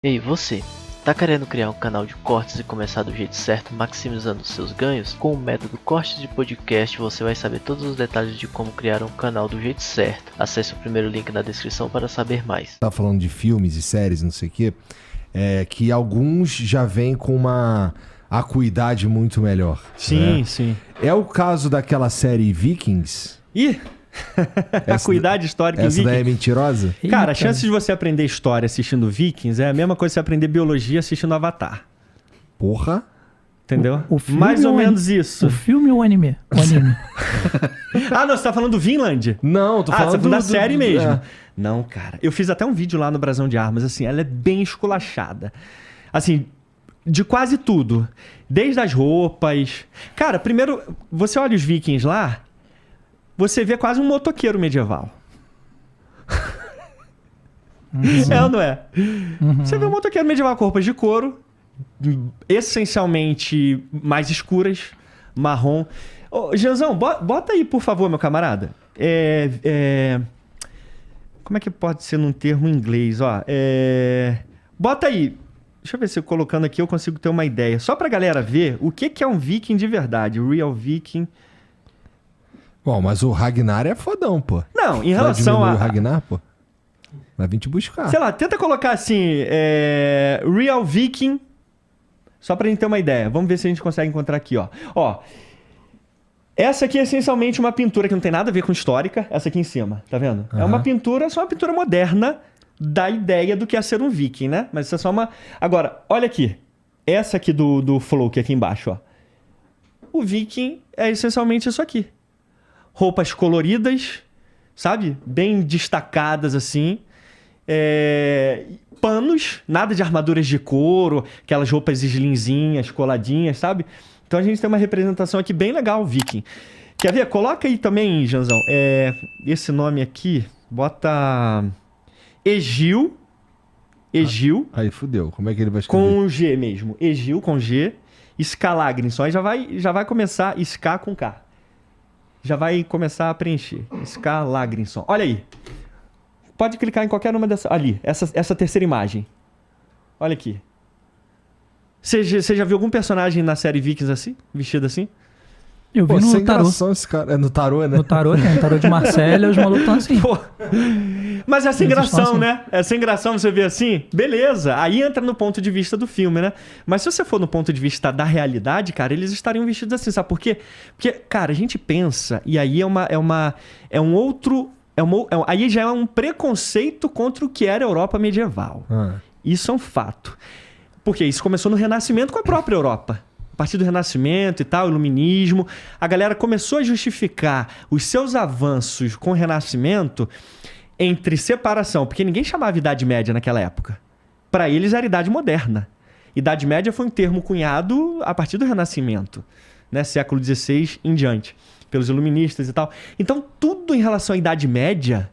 Ei, você, tá querendo criar um canal de cortes e começar do jeito certo, maximizando seus ganhos? Com o método Cortes de Podcast, você vai saber todos os detalhes de como criar um canal do jeito certo. Acesse o primeiro link na descrição para saber mais. Tá falando de filmes e séries, não sei o quê, que alguns já vêm com uma acuidade muito melhor. Sim, né? sim. É o caso daquela série Vikings? Ih! Acuidade histórica em Essa daí é Vikings. mentirosa? Cara, a chance de você aprender história assistindo Vikings é a mesma coisa que você aprender biologia assistindo Avatar. Porra! Entendeu? O filme Mais ou ou menos isso. O filme ou o anime? O anime. Ah, não, você tá falando do Vinland? Não, tô Ah, falando você tá falando da série mesmo. é. Não, cara. Eu fiz até um vídeo lá no Brasão de Armas, assim, ela é bem esculachada. Assim, de quase tudo. Desde as roupas. Cara, primeiro, você olha os vikings lá, você vê quase um motoqueiro medieval. É ou não é? Você vê um motoqueiro medieval com roupas de couro, essencialmente mais escuras, marrom. Ô, Janzão, bota aí, por favor, meu camarada. Como é que pode ser num termo em inglês? Ó, bota aí. Deixa eu ver se eu colocando aqui eu consigo ter uma ideia. Só pra galera ver o que é um viking de verdade. Real viking. Bom, mas o Ragnar é fodão, pô. Não, em Vai relação diminuir a... o Ragnar, pô? Vai vir te buscar. Sei lá, tenta colocar assim, Real Viking, só pra gente ter uma ideia. Vamos ver se a gente consegue encontrar aqui, ó. Ó, essa aqui é essencialmente uma pintura que não tem nada a ver com histórica, essa aqui em cima, tá vendo? É uma pintura, só uma pintura moderna da ideia do que é ser um viking, né? Mas isso é só uma... Agora, olha aqui, essa aqui do Flow, que é aqui embaixo, ó. O viking é essencialmente isso aqui. Roupas coloridas, sabe? Bem destacadas, assim. Panos, nada de armaduras de couro, aquelas roupas slimzinhas, coladinhas, sabe? Então a gente tem uma representação aqui bem legal, viking. Quer ver? Coloca aí também, Janzão, esse nome aqui, bota Egil. Aí fudeu. Como é que ele vai escrever? Com G mesmo. Egil com G. Scalagrinson. Aí já vai começar Ska com K. Já vai começar a preencher. Scalagrinson. Olha aí. Pode clicar em qualquer uma dessas. Ali, essa terceira imagem. Olha aqui. Você já viu algum personagem na série Vikings assim? Vestido assim? Eu vi Pô, sem no tarô. gração esse cara. É no tarô, né? No tarô, tem o tarô de Marselha, os malucos estão assim. Pô. Mas é sem Eles gração, estão assim. né? É sem gração você ver assim? Beleza. Aí entra no ponto de vista do filme, né? Mas se você for no ponto de vista da realidade, cara, eles estariam vestidos assim, sabe por quê? Porque, cara, a gente pensa, e aí aí já é um preconceito contra o que era a Europa medieval. Isso é um fato. Porque isso começou no Renascimento com a própria Europa. A partir do Renascimento e tal, Iluminismo, a galera começou a justificar os seus avanços com o Renascimento entre separação, porque ninguém chamava Idade Média naquela época. Para eles era Idade Moderna. Idade Média foi um termo cunhado a partir do Renascimento, né? Século XVI em diante, pelos iluministas e tal. Então, tudo em relação à Idade Média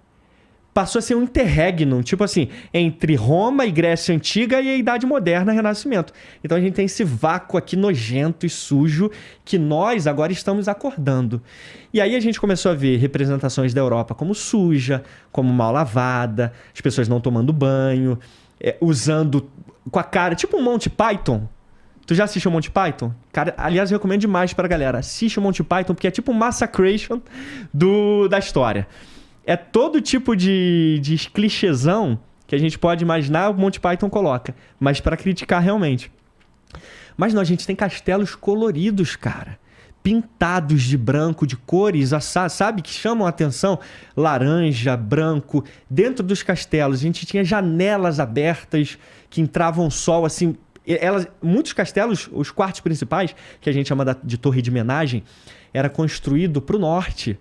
passou a ser um interregnum, tipo assim, entre Roma e Grécia Antiga e a Idade Moderna, Renascimento. Então a gente tem esse vácuo aqui nojento e sujo que nós agora estamos acordando. E aí a gente começou a ver representações da Europa como suja, como mal lavada, as pessoas não tomando banho, usando com a cara, tipo um Monty Python. Tu já assistiu o Monty Python? Cara, aliás, eu recomendo demais pra galera. Assiste o Monty Python, porque é tipo um Massacration da história. É todo tipo de clichêzão que a gente pode imaginar, o Monty Python coloca. Mas pra criticar realmente. Mas não, a gente tem castelos coloridos, cara. Pintados de branco, de cores, sabe? Que chamam a atenção. Laranja, branco. Dentro dos castelos, a gente tinha janelas abertas que entravam sol, assim... muitos castelos, os quartos principais, que a gente chama de torre de homenagem, era construído pro norte,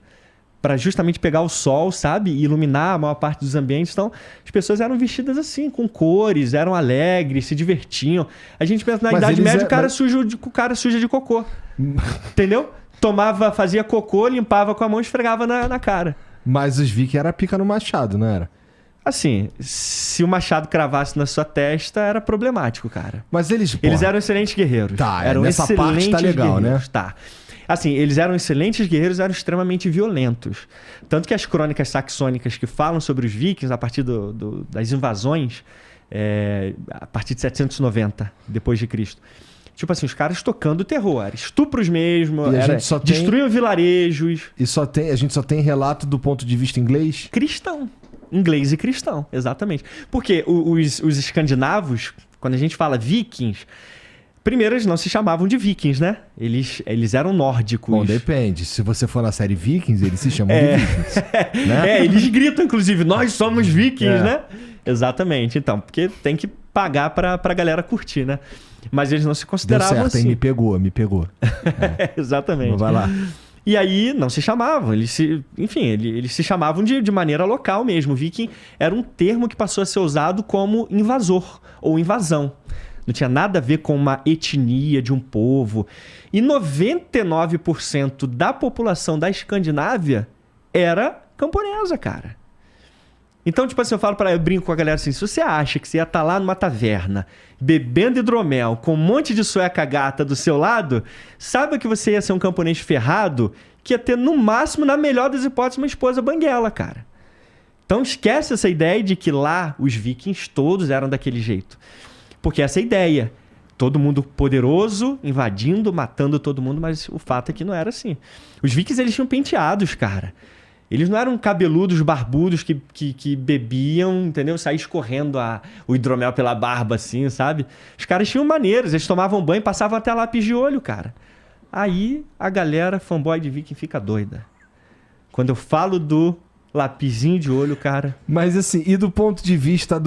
para justamente pegar o sol, sabe? E iluminar a maior parte dos ambientes. Então, as pessoas eram vestidas assim, com cores, eram alegres, se divertiam. A gente pensa na Idade Média, o cara suja de cocô. Entendeu? Fazia cocô, limpava com a mão e esfregava na cara. Mas os vikings era pica no machado, não era? Assim, se o machado cravasse na sua testa, era problemático, cara. Mas eles eram excelentes guerreiros. Tá, eram nessa parte tá legal, né? Tá. Assim, eles eram excelentes guerreiros, eram extremamente violentos. Tanto que as crônicas saxônicas que falam sobre os vikings, a partir das invasões a partir de 790 depois de Cristo. Tipo assim, os caras tocando terror, era estupros mesmo, destruíam vilarejos. E a gente só tem relato do ponto de vista inglês? Cristão. Inglês e cristão, exatamente. Porque os escandinavos, quando a gente fala vikings, primeiro eles não se chamavam de vikings, né? Eles eram nórdicos. Bom, depende. Se você for na série Vikings, eles se chamam de vikings. Né? Eles gritam, inclusive, nós somos vikings, né? Exatamente. Então, porque tem que pagar pra galera curtir, né? Mas eles não se consideravam Deu certo, assim. Me pegou. Exatamente. Vai lá. E aí não se chamavam, eles se chamavam de maneira local mesmo. Viking era um termo que passou a ser usado como invasor ou invasão. Não tinha nada a ver com uma etnia de um povo. E 99% da população da Escandinávia era camponesa, cara. Então, tipo assim, eu brinco com a galera assim, se você acha que você ia estar lá numa taverna, bebendo hidromel, com um monte de sueca gata do seu lado, saiba que você ia ser um camponês ferrado, que ia ter, no máximo, na melhor das hipóteses, uma esposa banguela, cara. Então, esquece essa ideia de que lá os vikings todos eram daquele jeito. Porque essa é a ideia. Todo mundo poderoso, invadindo, matando todo mundo, mas o fato é que não era assim. Os vikings, eles tinham penteados, cara. Eles não eram cabeludos, barbudos que bebiam, entendeu? Saía escorrendo o hidromel pela barba, assim, sabe? Os caras tinham maneiras, eles tomavam banho, passavam até lápis de olho, cara. Aí a galera fanboy de Viking fica doida. Quando eu falo do lapisinho de olho, cara... Mas assim, e do ponto de vista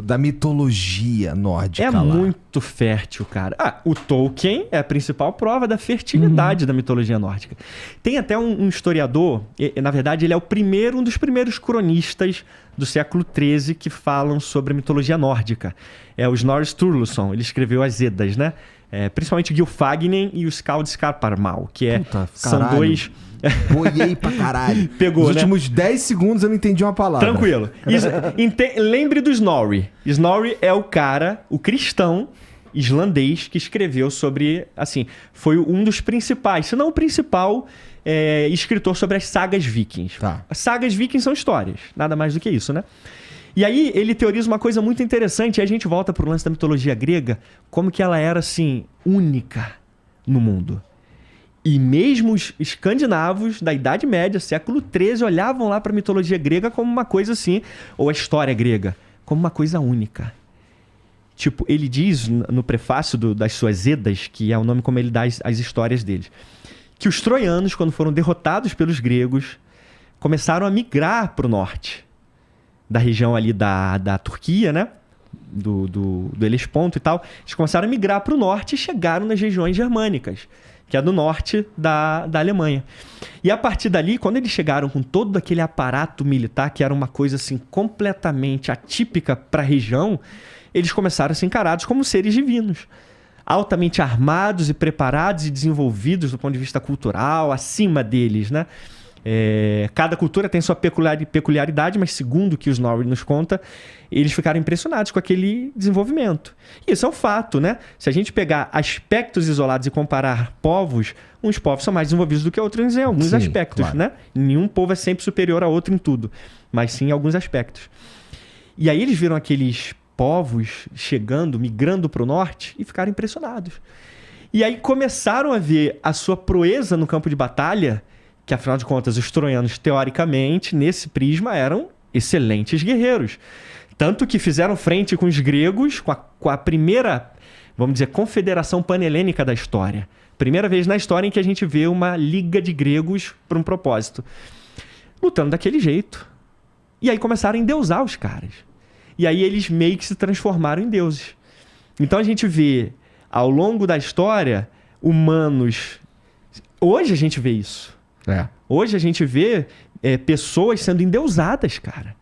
da mitologia nórdica lá? Muito fértil, cara. O Tolkien é a principal prova da fertilidade da mitologia nórdica. Tem até um historiador, na verdade ele é um dos primeiros cronistas do século XIII que falam sobre a mitologia nórdica. É o Snorri Sturluson, ele escreveu as Eddas, né? Principalmente Gylfaginning e o Skaldskaparmal, que são dois... Boiei pra caralho. Pegou, Nos últimos 10 segundos eu não entendi uma palavra. Tranquilo. Lembre do Snorri. Snorri é o cara, o cristão islandês que escreveu sobre, assim, foi um dos principais, se não o principal escritor sobre as sagas vikings. Tá. As sagas vikings são histórias, nada mais do que isso, né? E aí ele teoriza uma coisa muito interessante, e a gente volta pro lance da mitologia grega, como que ela era, assim, única no mundo. E mesmo os escandinavos da Idade Média, século XIII, olhavam lá para a mitologia grega como uma coisa assim, ou a história grega, como uma coisa única. Tipo, ele diz no prefácio das suas Eddas, que é o nome como ele dá as histórias deles, que os troianos, quando foram derrotados pelos gregos, começaram a migrar para o norte, da região ali da Turquia, né? Do Helesponto e tal. Eles começaram a migrar para o norte e chegaram nas regiões germânicas, que é do norte da Alemanha. E a partir dali, quando eles chegaram com todo aquele aparato militar, que era uma coisa assim completamente atípica para a região, eles começaram a ser encarados como seres divinos. Altamente armados e preparados e desenvolvidos do ponto de vista cultural, acima deles, né? Cada cultura tem sua peculiaridade, mas segundo o que o Snorri nos conta, eles ficaram impressionados com aquele desenvolvimento. E isso é um fato, né? Se a gente pegar aspectos isolados e comparar povos, uns povos são mais desenvolvidos do que outros em alguns aspectos, claro, né? Nenhum povo é sempre superior a outro em tudo, mas sim em alguns aspectos. E aí eles viram aqueles povos chegando, migrando para o norte e ficaram impressionados. E aí começaram a ver a sua proeza no campo de batalha, que afinal de contas os troianos, teoricamente, nesse prisma, eram excelentes guerreiros. Tanto que fizeram frente com os gregos, com a primeira, vamos dizer, confederação panhelênica da história. Primeira vez na história em que a gente vê uma liga de gregos para um propósito. Lutando daquele jeito. E aí começaram a endeusar os caras. E aí eles meio que se transformaram em deuses. Então a gente vê, ao longo da história, humanos... Hoje a gente vê isso. Hoje a gente vê pessoas sendo endeusadas, cara.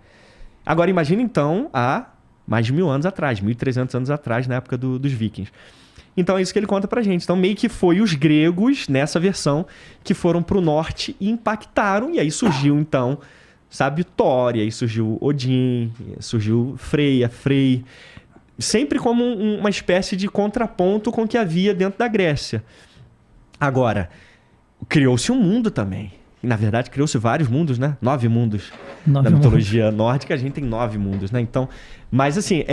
Agora imagina então há mais de 1000 anos atrás, 1300 anos atrás, na época dos vikings. Então é isso que ele conta pra gente. Então meio que foi os gregos, nessa versão, que foram pro norte e impactaram. E aí surgiu então, sabe, Thor, e aí surgiu Odin, surgiu Freya, Frey. Sempre como uma espécie de contraponto com o que havia dentro da Grécia. Agora... criou-se um mundo também. Na verdade, criou-se vários mundos, né? 9 mundos. 9 Na mundos. mitologia nórdica, a gente tem 9 mundos, né? Então, mas assim,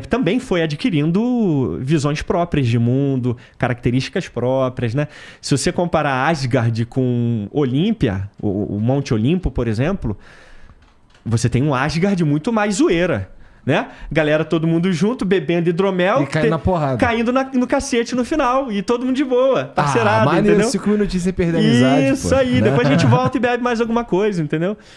também foi adquirindo visões próprias de mundo, características próprias, né? Se você comparar Asgard com Olímpia, o Monte Olimpo, por exemplo, você tem um Asgard muito mais zoeira, né? Galera, todo mundo junto, bebendo hidromel. E caindo na porrada. Caindo no cacete no final. E todo mundo de boa, parceirado, maneiro, entendeu? 5 minutinhos sem perder a amizade. Isso pô, aí, né? depois a gente volta e bebe mais alguma coisa, entendeu?